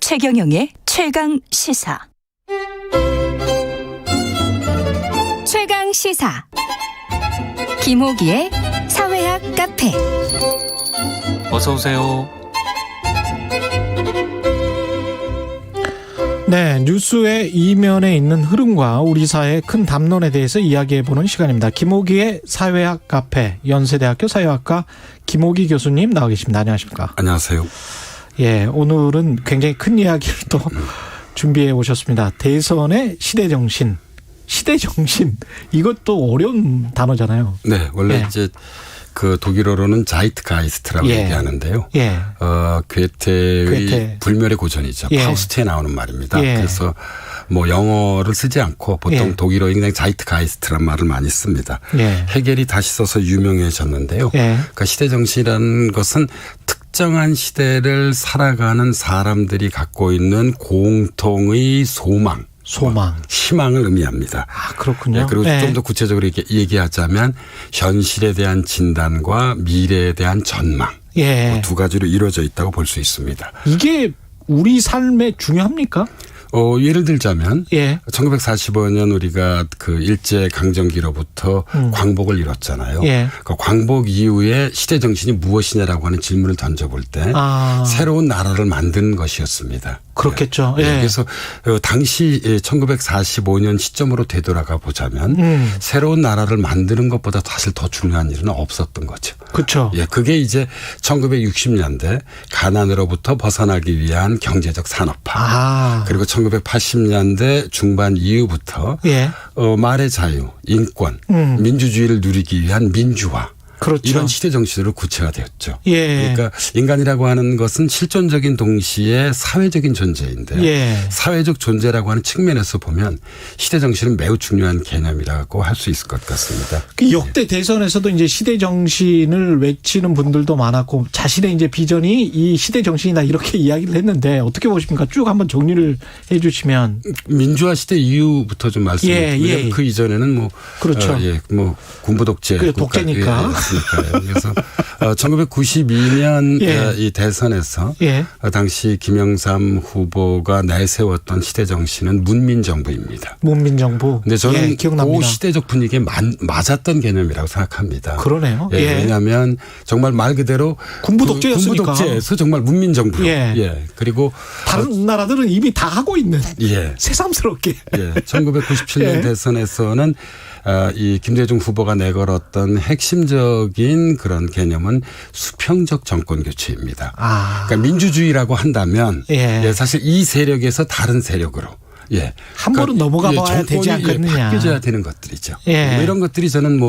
최경영의 최강 시사. 최강 시사. 김호기의 사회학 카페. 어서 오세요. 네, 뉴스의 이면에 있는 흐름과 우리 사회의 큰 담론에 대해서 이야기해보는 시간입니다. 김호기의 사회학 카페, 연세대학교 사회학과 김호기 교수님 나와 계십니다. 안녕하십니까? 안녕하세요. 예, 오늘은 굉장히 큰 이야기를 또 준비해 오셨습니다. 대선의 시대정신. 시대정신. 이것도 어려운 단어잖아요. 네, 원래 예. 이제 그 독일어로는 자이트가이스트라고 예. 얘기하는데요. 예. 괴테의 괴테. 불멸의 고전이죠. 예. 파우스트에 나오는 말입니다. 예. 그래서 뭐 영어를 쓰지 않고 보통 예. 독일어에 그냥 자이트가이스트란 말을 많이 씁니다. 예. 해겔이 다시 써서 유명해졌는데요. 예. 그러니까 시대정신이라는 것은 특정한 시대를 살아가는 사람들이 갖고 있는 공통의 소망. 희망을 의미합니다. 아, 그렇군요. 네, 그리고 예. 좀 더 구체적으로 이렇게 얘기하자면 현실에 대한 진단과 미래에 대한 전망. 예. 두 가지로 이루어져 있다고 볼 수 있습니다. 이게 우리 삶에 중요합니까? 예를 들자면 예. 1945년 우리가 그 일제 강점기로부터 광복을 이뤘잖아요. 예. 그 광복 이후에 시대 정신이 무엇이냐라고 하는 질문을 던져볼 때 새로운 나라를 만든 것이었습니다. 그렇겠죠. 예. 예. 그래서 당시 1945년 시점으로 되돌아가 보자면 새로운 나라를 만드는 것보다 사실 더 중요한 일은 없었던 거죠. 그렇죠. 예, 그게 이제 1960년대 가난으로부터 벗어나기 위한 경제적 산업화. 그리고 1980년대 중반 이후부터 예. 말의 자유, 인권, 민주주의를 누리기 위한 민주화. 그렇죠. 이런 시대 정신으로 구체가 되었죠. 예. 그러니까 인간이라고 하는 것은 실존적인 동시에 사회적인 존재인데요. 예. 사회적 존재라고 하는 측면에서 보면 시대 정신은 매우 중요한 개념이라고 할 수 있을 것 같습니다. 그 역대 대선에서도 이제 시대 정신을 외치는 분들도 많았고 자신의 이제 비전이 이 시대 정신이다 이렇게 이야기를 했는데 어떻게 보십니까? 쭉 한번 정리를 해 주시면. 민주화 시대 이후부터 좀 말씀드리면 예. 그 이전에는 뭐 그렇죠. 뭐 군부 독재 그 독재니까. 그래서 1992년 예. 이 대선에서 예. 당시 김영삼 후보가 내세웠던 시대 정신은 문민정부입니다. 문민정부. 근데 저는 예, 기억납니다. 그 시대적 분위기에 맞았던 개념이라고 생각합니다. 그러네요. 예, 예. 왜냐하면 정말 말 그대로 군부 독재였으니까. 군부 독재에서 정말 문민정부. 예. 그리고 다른 나라들은 이미 다 하고 있는. 예. 새삼스럽게. 예. 1997년 예. 대선에서는 이 김대중 후보가 내걸었던 핵심적인 그런 개념은 수평적 정권 교체입니다. 그러니까 민주주의라고 한다면 예. 사실 이 세력에서 다른 세력으로 한 번은 넘어가 봐야 되지 않겠느냐. 바뀌어져야 되는 것들이죠. 예. 뭐 이런 것들이 저는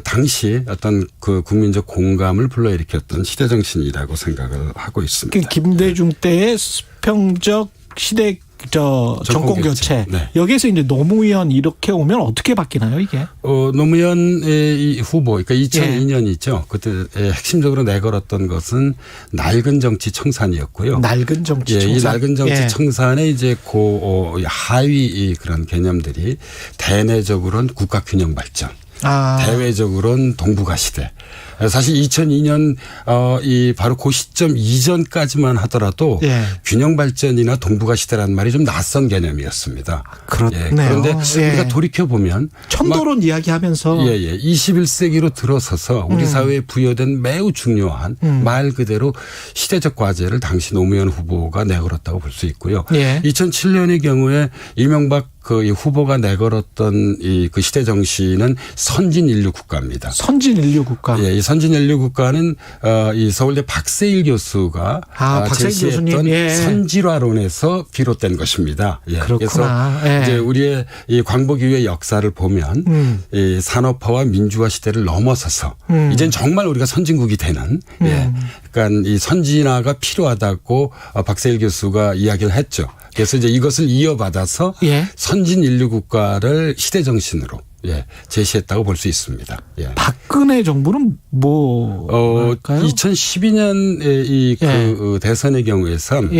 당시 어떤 그 국민적 공감을 불러일으켰던 시대 정신이라고 생각을 하고 있습니다. 김대중 때의 수평적 시대 정권 교체. 네. 여기에서 이제 노무현 이렇게 오면 어떻게 바뀌나요, 이게? 노무현의 이 후보, 그러니까 2002년이죠. 그때 핵심적으로 내걸었던 것은 낡은 정치 청산이었고요. 낡은 정치 청산. 이 낡은 정치 청산의 이제 하위 그런 개념들이 대내적으로는 국가 균형 발전. 대외적으로는 동북아 시대. 사실 2002년 바로 그 시점 이전까지만 하더라도 균형 발전이나 동북아 시대라는 말이 좀 낯선 개념이었습니다. 그렇네요. 그런데 우리가 돌이켜 보면 천도론 이야기하면서 21세기로 들어서서 우리 사회에 부여된 매우 중요한 말 그대로 시대적 과제를 당시 노무현 후보가 내걸었다고 볼 수 있고요. 2007년의 경우에 이명박 이 후보가 내걸었던 그 시대 정신은 선진 인류 국가입니다. 선진 인류 국가. 이 선진 인류 국가는 이 서울대 박세일 교수가 제시했던 선진화론에서 비롯된 것입니다. 그렇구나. 그래서 이제 우리의 이 광복 이후의 역사를 보면 이 산업화와 민주화 시대를 넘어서서 이젠 정말 우리가 선진국이 되는 그러니까 이 선진화가 필요하다고 박세일 교수가 이야기를 했죠. 그래서 이제 이것을 이어받아서 선진 인류 국가를 시대 정신으로 제시했다고 볼 수 있습니다. 박근혜 정부는 뭐일까요? 2012년 그 대선의 경우에선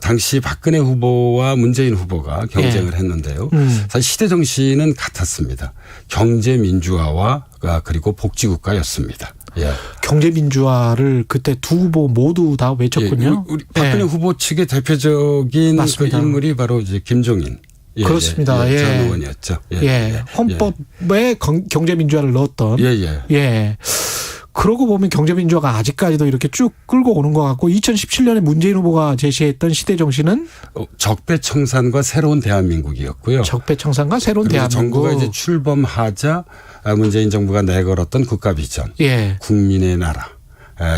당시 박근혜 후보와 문재인 후보가 경쟁을 했는데요. 사실 시대 정신은 같았습니다. 경제 민주화와 그리고 복지 국가였습니다. 예. 경제민주화를 그때 두 후보 모두 다 외쳤군요. 예. 우리 박근혜 후보 측의 대표적인 그 인물이 바로 이제 김종인. 예, 그렇습니다. 전 의원이었죠. 헌법에 경제민주화를 넣었던. 예. 그러고 보면 경제민주화가 아직까지도 이렇게 쭉 끌고 오는 것 같고 2017년에 문재인 후보가 제시했던 시대정신은 적폐청산과 새로운 대한민국이었고요. 적폐청산과 새로운 대한민국. 정부가 이제 출범하자 문재인 정부가 내걸었던 국가비전, 국민의 나라,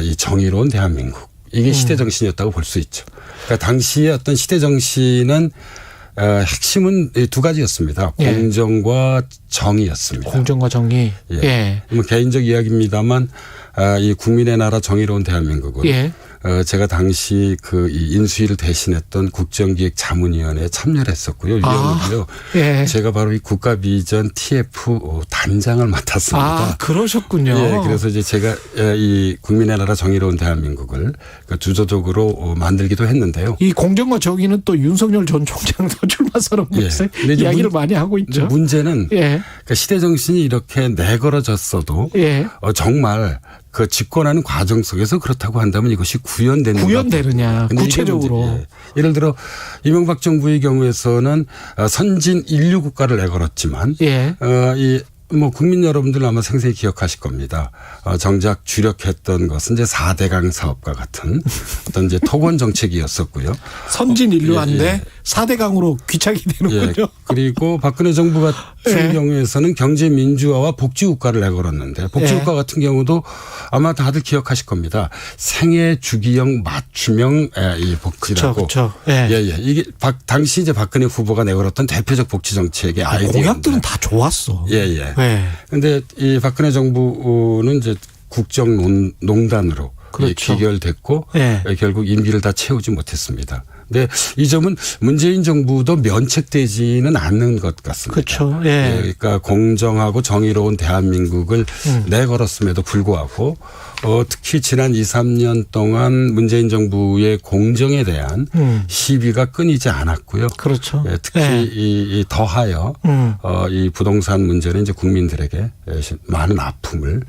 이 정의로운 대한민국. 이게 시대정신이었다고 볼 수 있죠. 그러니까 당시의 어떤 시대정신은 핵심은 두 가지였습니다. 공정과 정의였습니다. 공정과 정의. 뭐 개인적 이야기입니다만 이 국민의 나라 정의로운 대한민국은 제가 당시 그 인수위를 대신했던 국정기획자문위원회에 참여를 했었고요. 위원으로요. 제가 바로 이 국가비전 TF 단장을 맡았습니다. 그러셨군요. 그래서 이제 제가 이 국민의 나라 정의로운 대한민국을 주도적으로 만들기도 했는데요. 이 공정과 정의는 또 윤석열 전 총장도 출마 선언문에서 이야기를 많이 하고 있죠. 문제는 그러니까 시대 정신이 이렇게 내걸어졌어도 정말 그 집권하는 과정 속에서 그렇다고 한다면 이것이 구현되느냐 구체적으로. 예를 들어 이명박 정부의 경우에서는 선진 인류 국가를 내걸었지만 뭐 국민 여러분들 아마 생생히 기억하실 겁니다. 정작 주력했던 것은 이제 4대강 사업과 같은 어떤 이제 토건 정책이었었고요. 선진 인류한데 4대강으로 귀착이 되는군요. 그리고 박근혜 정부 같은 경우에서는 경제 민주화와 복지 국가를 내걸었는데 복지 국가 같은 경우도 아마 다들 기억하실 겁니다. 생애 주기형 맞춤형 이 복지라고. 그렇죠. 이게 당시 이제 박근혜 후보가 내걸었던 대표적 복지 정책의 아이디어인데. 공약들은 다 좋았어. 그런데 이 박근혜 정부는 이제 국정농단으로 귀결됐고 결국 임기를 다 채우지 못했습니다. 근데 이 점은 문재인 정부도 면책되지는 않는 것 같습니다. 그렇죠. 그러니까 공정하고 정의로운 대한민국을 내걸었음에도 불구하고 특히 지난 2, 3년 동안 문재인 정부의 공정에 대한 시비가 끊이지 않았고요. 그렇죠. 특히 이 더하여 이 부동산 문제는 이제 국민들에게 많은 아픔을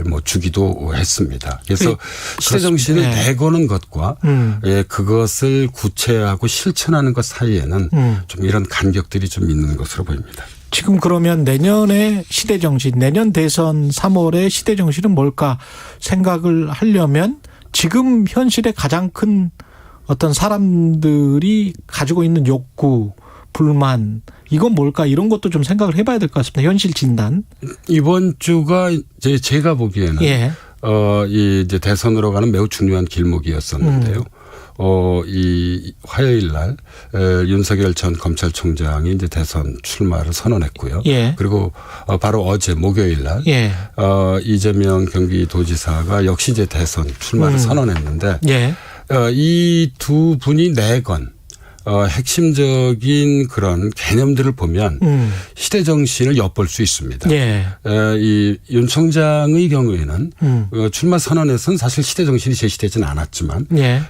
뭐 주기도 했습니다. 그래서 시대 정신을 내거는 것과 그것을 구체화하고 실천하는 것 사이에는 좀 이런 간격들이 좀 있는 것으로 보입니다. 지금 그러면 내년의 시대정신, 내년 대선 3월의 시대정신은 뭘까 생각을 하려면 지금 현실의 가장 큰 어떤 사람들이 가지고 있는 욕구, 불만, 이건 뭘까 이런 것도 좀 생각을 해봐야 될 것 같습니다. 현실 진단. 이번 주가 제가 보기에는 이 이제 대선으로 가는 매우 중요한 길목이었었는데요. 이 화요일 날 윤석열 전 검찰총장이 이제 대선 출마를 선언했고요. 그리고 바로 어제 목요일 날 이재명 경기도지사가 역시 이제 대선 출마를 선언했는데 이 두 분이 내건 핵심적인 그런 개념들을 보면 시대 정신을 엿볼 수 있습니다. 이 윤 총장의 경우에는 출마 선언에서는 사실 시대 정신이 제시되지는 않았지만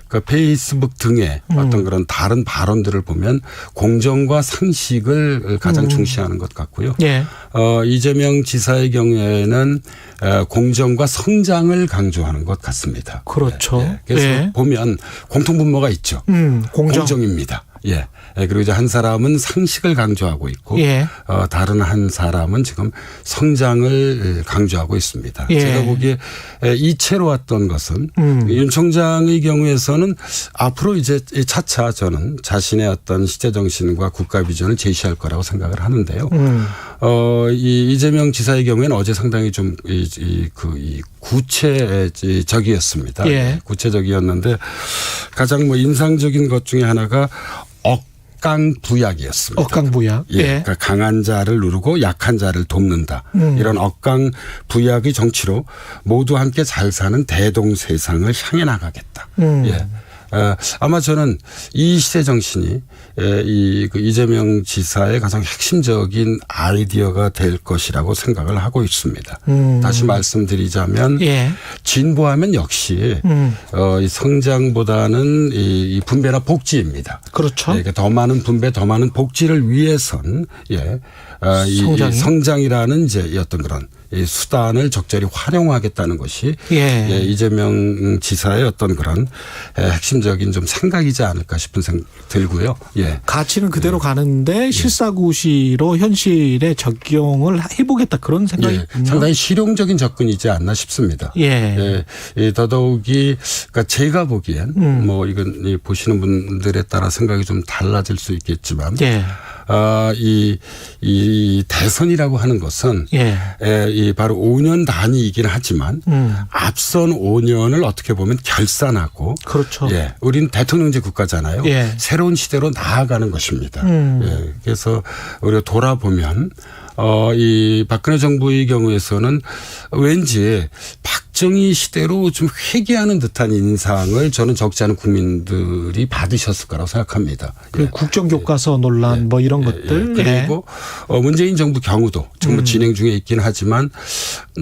그 페이스북 등의 어떤 그런 다른 발언들을 보면 공정과 상식을 가장 중시하는 것 같고요. 이재명 지사의 경우에는 공정과 성장을 강조하는 것 같습니다. 그렇죠. 그래서 보면 공통분모가 있죠. 공정입니다. 그리고 이제 한 사람은 상식을 강조하고 있고 다른 한 사람은 지금 성장을 강조하고 있습니다. 제가 보기에 이채로 왔던 것은 윤 총장의 경우에서는 앞으로 이제 차차 저는 자신의 어떤 시대 정신과 국가 비전을 제시할 거라고 생각을 하는데요. 이 이재명 지사의 경우에는 어제 상당히 좀 구체적이었습니다. 구체적이었는데 가장 뭐 인상적인 것 중에 하나가 억강부약이었습니다. 억강부약. 그러니까 강한 자를 누르고 약한 자를 돕는다. 이런 억강부약의 정치로 모두 함께 잘 사는 대동세상을 향해 나가겠다. 아마 저는 이 시대 정신이 이재명 지사의 가장 핵심적인 아이디어가 될 것이라고 생각을 하고 있습니다. 다시 말씀드리자면 진보하면 역시 이 성장보다는 이 분배나 복지입니다. 그렇죠. 그러니까 더 많은 분배, 더 많은 복지를 위해선 이 성장이라는 이제 어떤 그런 이 수단을 적절히 활용하겠다는 것이 예. 예, 이재명 지사의 어떤 그런 핵심적인 좀 생각이지 않을까 싶은 생각 들고요. 예. 가치는 그대로 가는데 실사구시로 현실에 적용을 해보겠다 그런 생각이 예, 상당히 실용적인 접근이지 않나 싶습니다. 예. 예, 더더욱이 그러니까 제가 보기엔 뭐 이건 보시는 분들에 따라 생각이 좀 달라질 수 있겠지만 예. 이 대선이라고 하는 것은 예. 이 바로 5년 단위이긴 하지만 앞선 5년을 어떻게 보면 결산하고 그렇죠. 예, 우리는 대통령제 국가잖아요. 예. 새로운 시대로 나아가는 것입니다. 예, 그래서 우리가 돌아보면 이 박근혜 정부의 경우에서는 왠지 박정희 시대로 좀 회귀하는 듯한 인상을 저는 적지 않은 국민들이 받으셨을 거라고 생각합니다. 그 국정교과서 논란 뭐 이런 것들. 그리고 문재인 정부 경우도 정부 진행 중에 있긴 하지만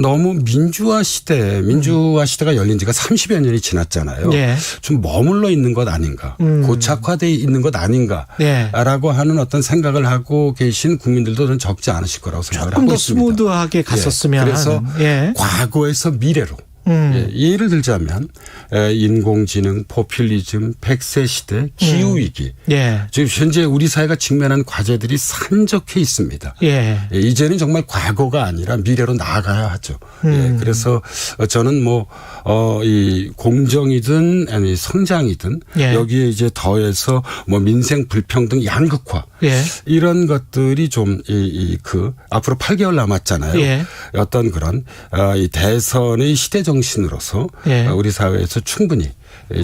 너무 민주화 시대가 열린 지가 30여 년이 지났잖아요. 예. 좀 머물러 있는 것 아닌가. 고착화되어 있는 것 아닌가라고 하는 어떤 생각을 하고 계신 국민들도 저는 적지 않으실 거라고 생각을 조금 하고 더 있습니다. 스무드하게 갔었으면. 그래서 예. 과거에서 미래로. 예, 예를 들자면 인공지능, 포퓰리즘, 100세 시대, 기후위기. 예. 지금 현재 우리 사회가 직면한 과제들이 산적해 있습니다. 예. 예, 이제는 정말 과거가 아니라 미래로 나아가야 하죠. 예, 그래서 저는 이 공정이든 아니 성장이든 예. 여기에 이제 더해서 뭐 민생 불평등 양극화 예. 이런 것들이 좀 앞으로 8개월 남았잖아요. 예. 어떤 그런 이 대선의 시대 정신으로서 예. 우리 사회에서 충분히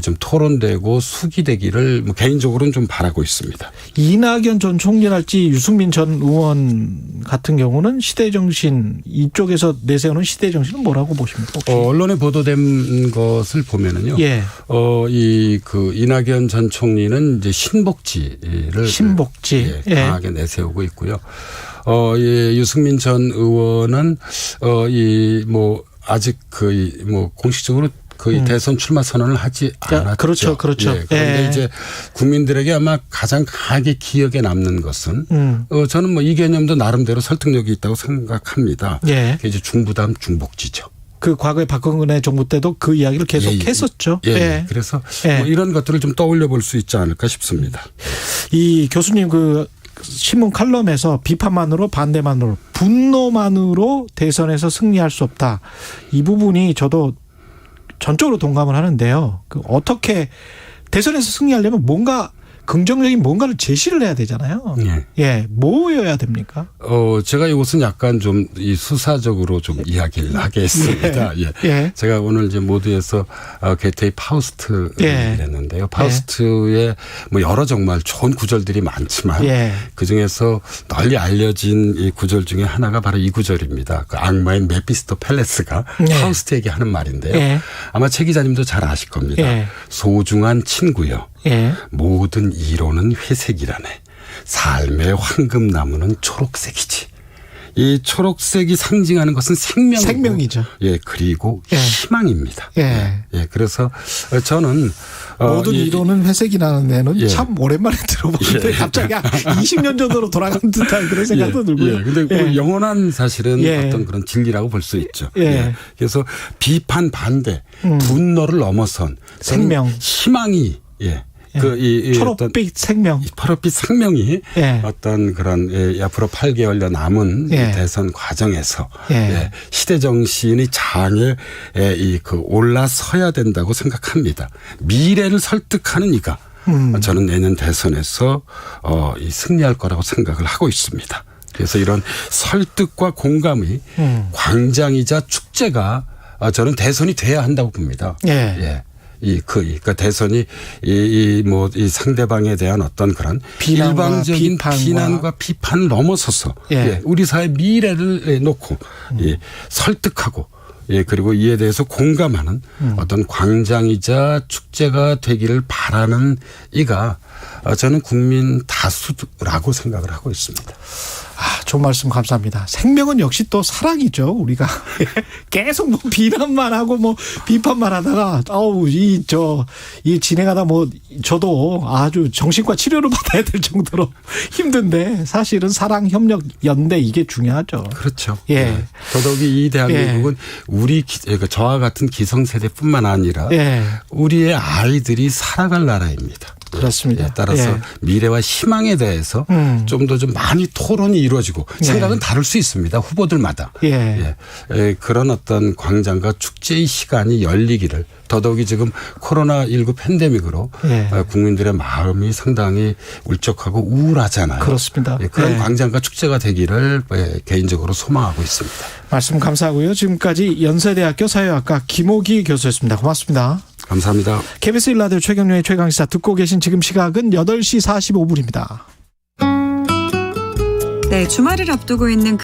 좀 토론되고 수기되기를 뭐 개인적으로는 좀 바라고 있습니다. 이낙연 전 총리랄지 유승민 전 의원 같은 경우는 시대정신 이쪽에서 내세우는 시대정신은 뭐라고 보십니까? 혹시? 언론에 보도된 것을 보면은요. 예. 이낙연 전 총리는 이제 신복지를 신복지. 예, 강하게 내세우고 있고요. 유승민 전 의원은 아직 공식적으로 거의 대선 출마 선언을 하지 않았죠. 그렇죠. 그렇죠. 예, 그런데 예. 이제 국민들에게 아마 가장 강하게 기억에 남는 것은 저는 이 개념도 나름대로 설득력이 있다고 생각합니다. 예. 그게 이제 중부담 중복지죠. 그 과거에 박근혜 정부 때도 그 이야기를 계속 했었죠. 예. 예. 그래서 예. 이런 것들을 좀 떠올려 볼 수 있지 않을까 싶습니다. 이 교수님 그 신문 칼럼에서 비판만으로 반대만으로 분노만으로 대선에서 승리할 수 없다. 이 부분이 저도 전적으로 동감을 하는데요. 어떻게 대선에서 승리하려면 뭔가 긍정적인 뭔가를 제시를 해야 되잖아요. 예. 예. 뭐여야 됩니까? 제가 이것은 약간 좀 이 수사적으로 좀 이야기를 하겠습니다. 예. 예. 제가 오늘 이제 모두에서 괴테의 파우스트를 예. 했는데요. 파우스트의 여러 정말 좋은 구절들이 많지만 예. 그 중에서 널리 알려진 이 구절 중에 하나가 바로 이 구절입니다. 그 악마인 메피스토 펠레스가 예. 파우스트에게 하는 말인데요. 예. 아마 최 기자님도 잘 아실 겁니다. 예. 소중한 친구요. 예. 모든 이론은 회색이라네. 삶의 황금나무는 초록색이지. 이 초록색이 상징하는 것은 생명이죠. 예, 그리고 예. 희망입니다. 예. 예, 그래서 저는 모든 이론은 회색이라는 데는 예. 참 오랜만에 들어보는데 예. 갑자기 20년 전으로 돌아간 듯한 그런 생각도 들고요. 예. 근데 영원한 사실은 예. 어떤 그런 진리라고 볼 수 있죠. 예. 예. 그래서 비판 반대, 분노를 넘어선 생명. 희망이 예. 초록빛 생명. 초록빛 생명이 예. 어떤 그런 앞으로 8개월여 남은 예. 대선 과정에서 예. 시대 정신의 장에 올라서야 된다고 생각합니다. 미래를 설득하는 이가 저는 내년 대선에서 승리할 거라고 생각을 하고 있습니다. 그래서 이런 설득과 공감의 광장이자 축제가 저는 대선이 돼야 한다고 봅니다. 예. 예. 그러니까 대선이 이 상대방에 대한 어떤 그런 일방적인 비난과 비판을 넘어서서 예. 우리 사회 미래를 놓고 설득하고 그리고 이에 대해서 공감하는 어떤 광장이자 축제가 되기를 바라는 이가 저는 국민 다수라고 생각을 하고 있습니다. 좋은 말씀 감사합니다. 생명은 역시 또 사랑이죠. 우리가 계속 뭐 비난만 하고 뭐 비판만 하다가 이 진행하다 뭐 저도 아주 정신과 치료를 받아야 될 정도로 힘든데 사실은 사랑, 협력, 연대 이게 중요하죠. 그렇죠. 예. 네. 더더욱이 이 대한민국은 그러니까 저와 같은 기성세대뿐만 아니라 우리의 아이들이 살아갈 나라입니다. 그렇습니다. 따라서 미래와 희망에 대해서 좀 더 좀 많이 토론이 이루어지고 생각은 다를 수 있습니다. 후보들마다. 그런 어떤 광장과 축제의 시간이 열리기를 더더욱이 지금 코로나19 팬데믹으로 국민들의 마음이 상당히 울적하고 우울하잖아요. 그렇습니다. 그런 광장과 축제가 되기를 개인적으로 소망하고 있습니다. 말씀 감사하고요. 지금까지 연세대학교 사회학과 김옥희 교수였습니다. 고맙습니다. 감사합니다. KBS 1라디오 최경영의 최강시사 듣고 계신 지금 시각은 8시 45분입니다. 네, 주말을 앞두고 있는